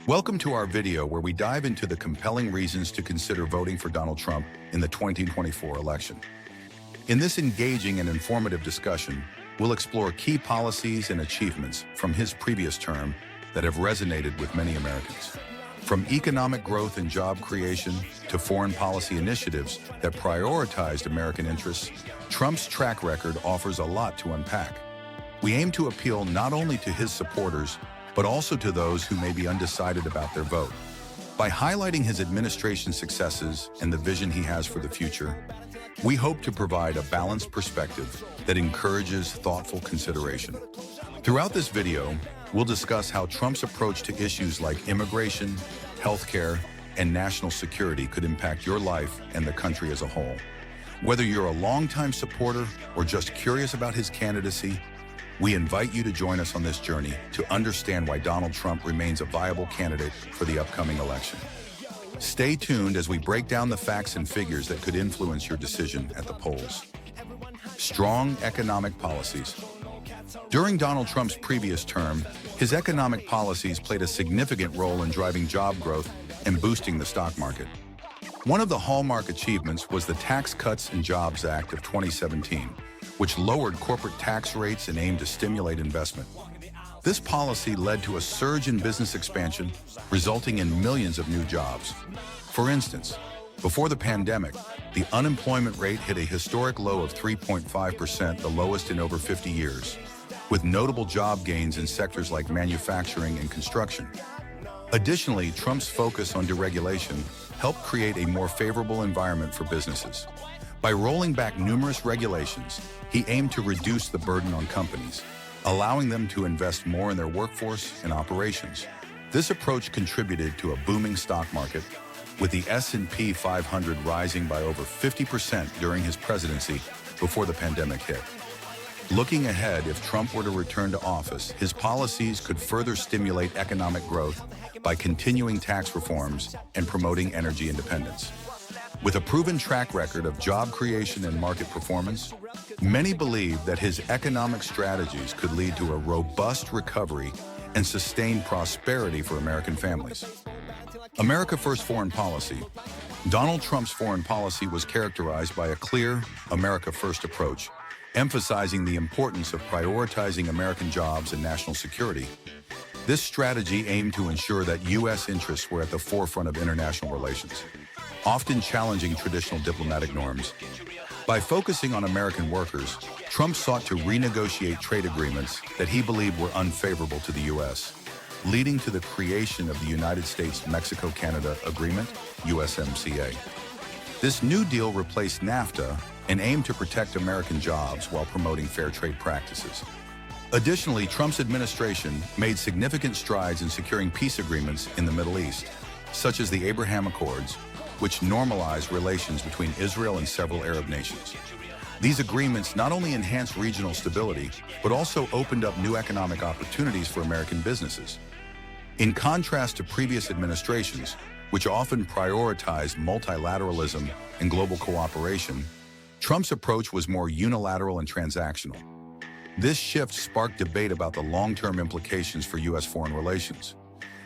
Welcome to our video where we dive into the compelling reasons to consider voting for Donald Trump in the 2024 election. In this engaging and informative discussion, we'll explore key policies and achievements from his previous term that have resonated with many Americans. From economic growth and job creation to foreign policy initiatives that prioritized American interests, Trump's track record offers a lot to unpack. We aim to appeal not only to his supporters, but also to those who may be undecided about their vote. By highlighting his administration's successes and the vision he has for the future, we hope to provide a balanced perspective that encourages thoughtful consideration. Throughout this video, we'll discuss how Trump's approach to issues like immigration, healthcare, and national security could impact your life and the country as a whole. Whether you're a longtime supporter or just curious about his candidacy, we invite you to join us on this journey to understand why Donald Trump remains a viable candidate for the upcoming election. Stay tuned as we break down the facts and figures that could influence your decision at the polls. Strong economic policies. During Donald Trump's previous term, his economic policies played a significant role in driving job growth and boosting the stock market. One of the hallmark achievements was the Tax Cuts and Jobs Act of 2017, which lowered corporate tax rates and aimed to stimulate investment. This policy led to a surge in business expansion, resulting in millions of new jobs. For instance, before the pandemic, the unemployment rate hit a historic low of 3.5%, the lowest in over 50 years, with notable job gains in sectors like manufacturing and construction. Additionally, Trump's focus on deregulation helped create a more favorable environment for businesses. By rolling back numerous regulations, he aimed to reduce the burden on companies, allowing them to invest more in their workforce and operations. This approach contributed to a booming stock market, with the S&P 500 rising by over 50% during his presidency before the pandemic hit. Looking ahead, if Trump were to return to office, his policies could further stimulate economic growth by continuing tax reforms and promoting energy independence. With a proven track record of job creation and market performance, many believe that his economic strategies could lead to a robust recovery and sustained prosperity for American families. America First foreign policy. Donald Trump's foreign policy was characterized by a clear America First approach, emphasizing the importance of prioritizing American jobs and national security. This strategy aimed to ensure that U.S. interests were at the forefront of international relations, often challenging traditional diplomatic norms. By focusing on American workers, Trump sought to renegotiate trade agreements that he believed were unfavorable to the U.S., leading to the creation of the United States-Mexico-Canada Agreement, USMCA. This new deal replaced NAFTA and aimed to protect American jobs while promoting fair trade practices. Additionally, Trump's administration made significant strides in securing peace agreements in the Middle East, such as the Abraham Accords, which normalized relations between Israel and several Arab nations. These agreements not only enhanced regional stability, but also opened up new economic opportunities for American businesses. In contrast to previous administrations, which often prioritized multilateralism and global cooperation, Trump's approach was more unilateral and transactional. This shift sparked debate about the long-term implications for U.S. foreign relations.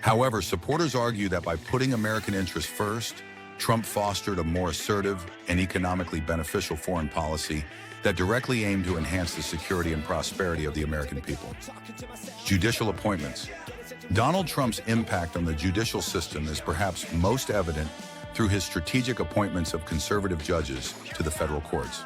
However, supporters argue that by putting American interests first, Trump fostered a more assertive and economically beneficial foreign policy that directly aimed to enhance the security and prosperity of the American people. Judicial appointments. Donald Trump's impact on the judicial system is perhaps most evident through his strategic appointments of conservative judges to the federal courts.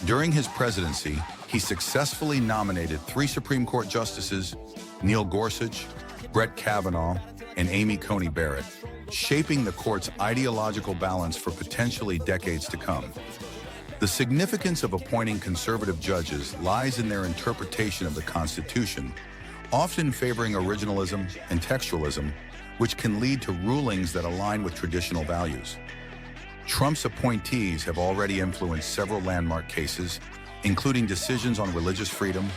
During his presidency, he successfully nominated 3 Supreme Court justices, Neil Gorsuch, Brett Kavanaugh, and Amy Coney Barrett, shaping the court's ideological balance for potentially decades to come. The significance of appointing conservative judges lies in their interpretation of the Constitution, often favoring originalism and textualism, which can lead to rulings that align with traditional values. Trump's appointees have already influenced several landmark cases, including decisions on religious freedom,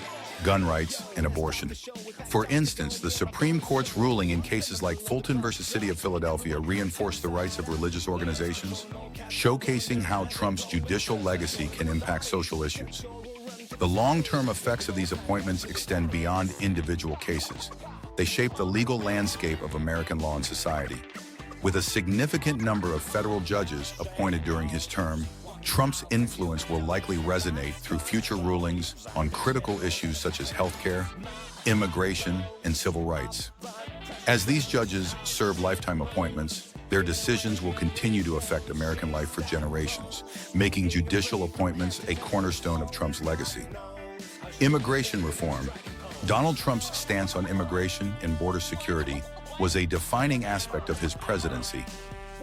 gun rights, and abortion. For instance, the Supreme Court's ruling in cases like Fulton versus City of Philadelphia reinforced the rights of religious organizations, showcasing how Trump's judicial legacy can impact social issues. The long-term effects of these appointments extend beyond individual cases. they shape the legal landscape of American law and society. With a significant number of federal judges appointed during his term, Trump's influence will likely resonate through future rulings on critical issues such as healthcare, immigration, and civil rights. As these judges serve lifetime appointments, their decisions will continue to affect American life for generations, making judicial appointments a cornerstone of Trump's legacy. Immigration reform. Donald Trump's stance on immigration and border security was a defining aspect of his presidency,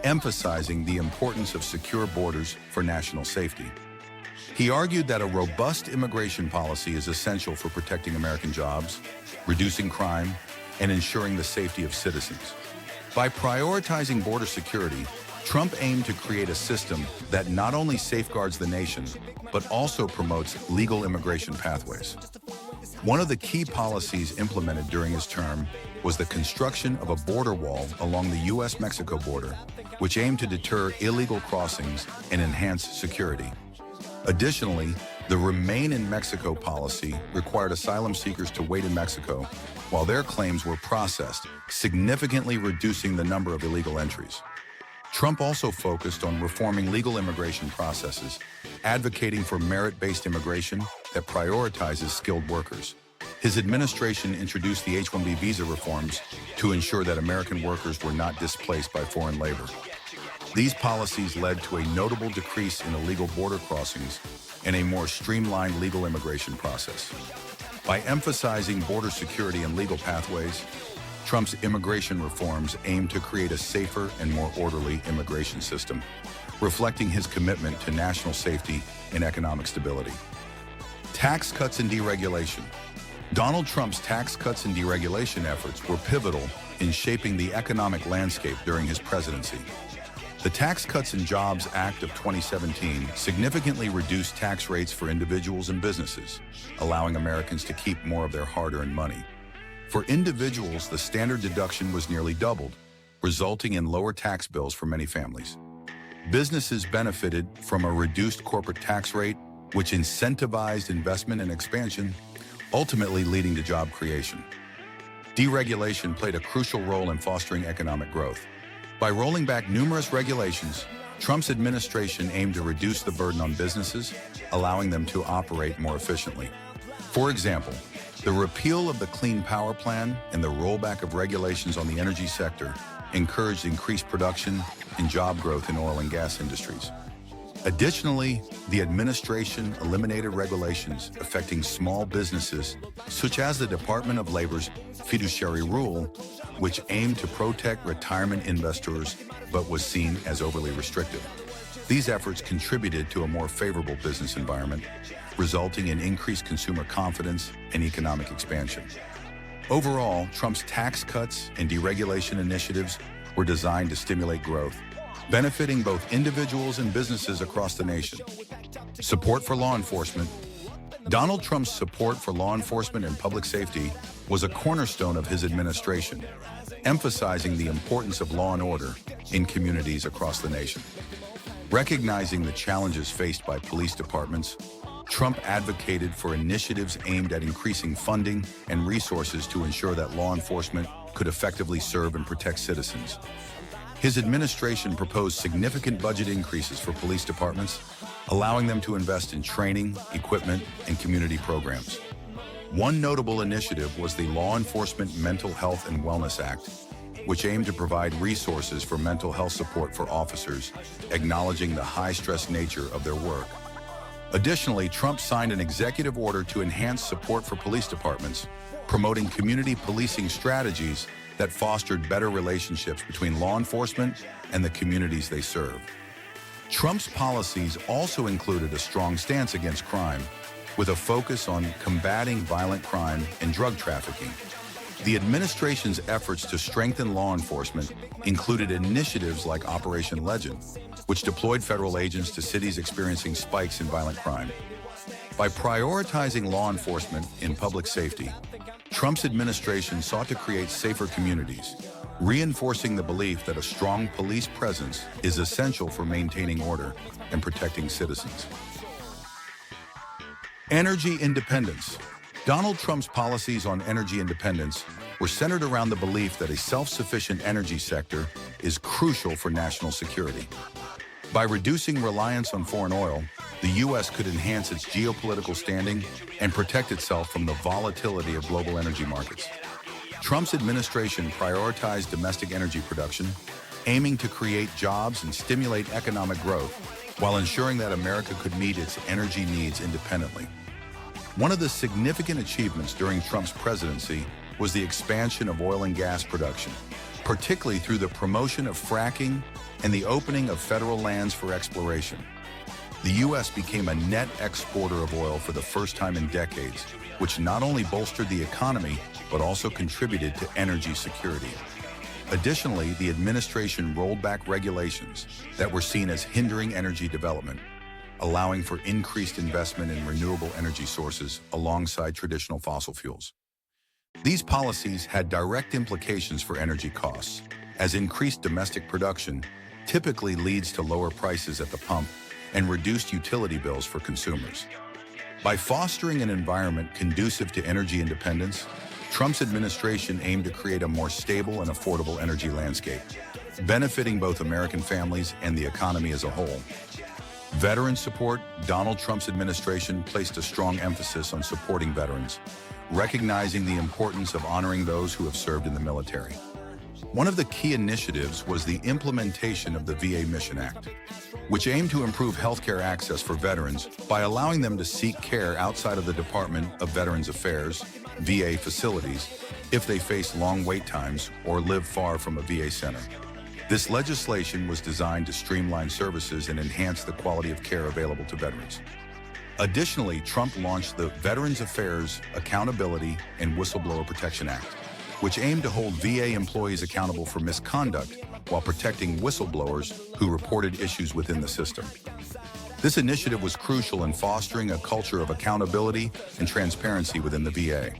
emphasizing the importance of secure borders for national safety. He argued that a robust immigration policy is essential for protecting American jobs, reducing crime, and ensuring the safety of citizens. By prioritizing border security, Trump aimed to create a system that not only safeguards the nation, but also promotes legal immigration pathways. One of the key policies implemented during his term was the construction of a border wall along the U.S.-Mexico border, which aimed to deter illegal crossings and enhance security. Additionally, the Remain in Mexico policy required asylum seekers to wait in Mexico while their claims were processed, significantly reducing the number of illegal entries. Trump also focused on reforming legal immigration processes, advocating for merit-based immigration that prioritizes skilled workers. His administration introduced the H-1B visa reforms to ensure that American workers were not displaced by foreign labor. These policies led to a notable decrease in illegal border crossings and a more streamlined legal immigration process. By emphasizing border security and legal pathways, Trump's immigration reforms aim to create a safer and more orderly immigration system, reflecting his commitment to national safety and economic stability. Tax cuts and deregulation. Donald Trump's tax cuts and deregulation efforts were pivotal in shaping the economic landscape during his presidency. The Tax Cuts and Jobs Act of 2017 significantly reduced tax rates for individuals and businesses, allowing Americans to keep more of their hard-earned money. For individuals, the standard deduction was nearly doubled, resulting in lower tax bills for many families. Businesses benefited from a reduced corporate tax rate, which incentivized investment and expansion, ultimately leading to job creation. Deregulation played a crucial role in fostering economic growth. By rolling back numerous regulations, Trump's administration aimed to reduce the burden on businesses, allowing them to operate more efficiently. For example, the repeal of the Clean Power Plan and the rollback of regulations on the energy sector encouraged increased production and job growth in oil and gas industries. Additionally, the administration eliminated regulations affecting small businesses, such as the Department of Labor's fiduciary rule, which aimed to protect retirement investors but was seen as overly restrictive. These efforts contributed to a more favorable business environment, resulting in increased consumer confidence and economic expansion. Overall, Trump's tax cuts and deregulation initiatives were designed to stimulate growth, benefiting both individuals and businesses across the nation. Support for law enforcement. Donald Trump's support for law enforcement and public safety was a cornerstone of his administration, emphasizing the importance of law and order in communities across the nation. Recognizing the challenges faced by police departments, Trump advocated for initiatives aimed at increasing funding and resources to ensure that law enforcement could effectively serve and protect citizens. His administration proposed significant budget increases for police departments, allowing them to invest in training, equipment, and community programs. One notable initiative was the Law Enforcement Mental Health and Wellness Act, which aimed to provide resources for mental health support for officers, acknowledging the high-stress nature of their work. Additionally, Trump signed an executive order to enhance support for police departments, promoting community policing strategies that fostered better relationships between law enforcement and the communities they serve. Trump's policies also included a strong stance against crime, with a focus on combating violent crime and drug trafficking. The administration's efforts to strengthen law enforcement included initiatives like Operation Legend, which deployed federal agents to cities experiencing spikes in violent crime. By prioritizing law enforcement in public safety, Trump's administration sought to create safer communities, reinforcing the belief that a strong police presence is essential for maintaining order and protecting citizens. Energy independence. Donald Trump's policies on energy independence were centered around the belief that a self-sufficient energy sector is crucial for national security. By reducing reliance on foreign oil, the U.S. could enhance its geopolitical standing and protect itself from the volatility of global energy markets. Trump's administration prioritized domestic energy production, aiming to create jobs and stimulate economic growth, while ensuring that America could meet its energy needs independently. One of the significant achievements during Trump's presidency was the expansion of oil and gas production, particularly through the promotion of fracking and the opening of federal lands for exploration. The U.S. became a net exporter of oil for the first time in decades, which not only bolstered the economy, but also contributed to energy security. Additionally, the administration rolled back regulations that were seen as hindering energy development, allowing for increased investment in renewable energy sources alongside traditional fossil fuels. These policies had direct implications for energy costs, as increased domestic production typically leads to lower prices at the pump and reduced utility bills for consumers. By fostering an environment conducive to energy independence, Trump's administration aimed to create a more stable and affordable energy landscape, benefiting both American families and the economy as a whole. Veteran support: Donald Trump's administration placed a strong emphasis on supporting veterans, recognizing the importance of honoring those who have served in the military. One of the key initiatives was the implementation of the VA Mission Act, which aimed to improve healthcare access for veterans by allowing them to seek care outside of the Department of Veterans Affairs, VA facilities, if they face long wait times or live far from a VA center. This legislation was designed to streamline services and enhance the quality of care available to veterans. Additionally, Trump launched the Veterans Affairs Accountability and Whistleblower Protection Act, which aimed to hold VA employees accountable for misconduct while protecting whistleblowers who reported issues within the system. This initiative was crucial in fostering a culture of accountability and transparency within the VA.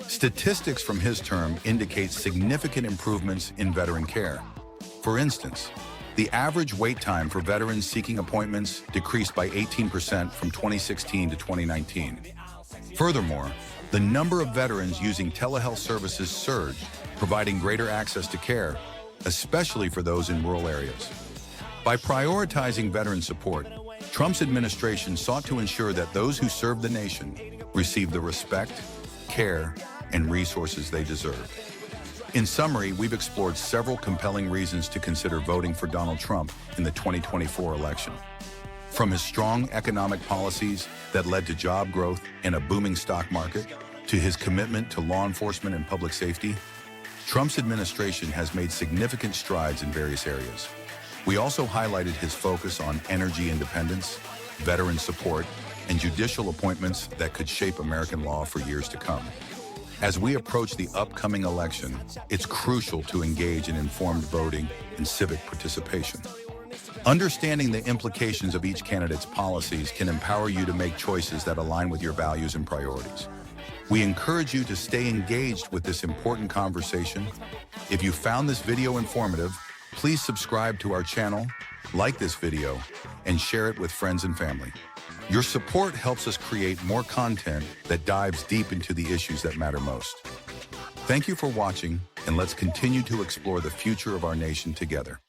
Statistics from his term indicate significant improvements in veteran care. For instance, the average wait time for veterans seeking appointments decreased by 18% from 2016 to 2019. Furthermore, the number of veterans using telehealth services surged, providing greater access to care, especially for those in rural areas. By prioritizing veteran support, Trump's administration sought to ensure that those who serve the nation receive the respect, care, and resources they deserve. In summary, we've explored several compelling reasons to consider voting for Donald Trump in the 2024 election. From his strong economic policies that led to job growth and a booming stock market, to his commitment to law enforcement and public safety, Trump's administration has made significant strides in various areas. We also highlighted his focus on energy independence, veteran support, and judicial appointments that could shape American law for years to come. As we approach the upcoming election, it's crucial to engage in informed voting and civic participation. Understanding the implications of each candidate's policies can empower you to make choices that align with your values and priorities. We encourage you to stay engaged with this important conversation. If you found this video informative, please subscribe to our channel, like this video, and share it with friends and family. Your support helps us create more content that dives deep into the issues that matter most. Thank you for watching, and let's continue to explore the future of our nation together.